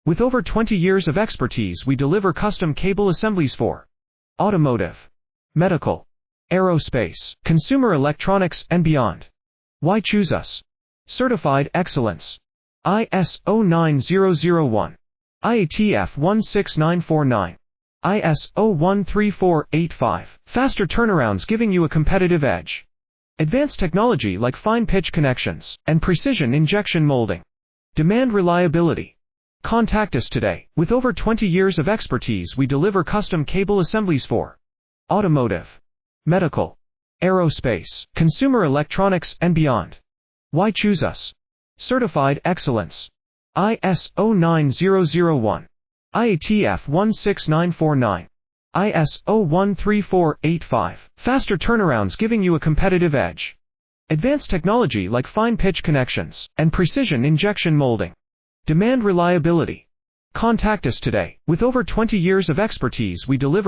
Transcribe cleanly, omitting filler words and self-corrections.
With over 20 years of expertise, we deliver custom cable assemblies for automotive, medical, aerospace, consumer electronics, and beyond. Why choose us? Certified excellence. ISO 9001. IATF 16949. ISO 13485. Faster turnarounds giving you a competitive edge. Advanced technology like fine pitch connections and precision injection molding. Demand reliability. Contact us today. With over 20 years of expertise, we deliver custom cable assemblies for automotive, medical, aerospace, consumer electronics, and beyond. Why choose us? Certified excellence. ISO 9001. IATF 16949. ISO 13485. Faster turnarounds giving you a competitive edge. Advanced technology like fine pitch connections and precision injection molding. Demand reliability. Contact us today. With over 20 years of expertise, we deliver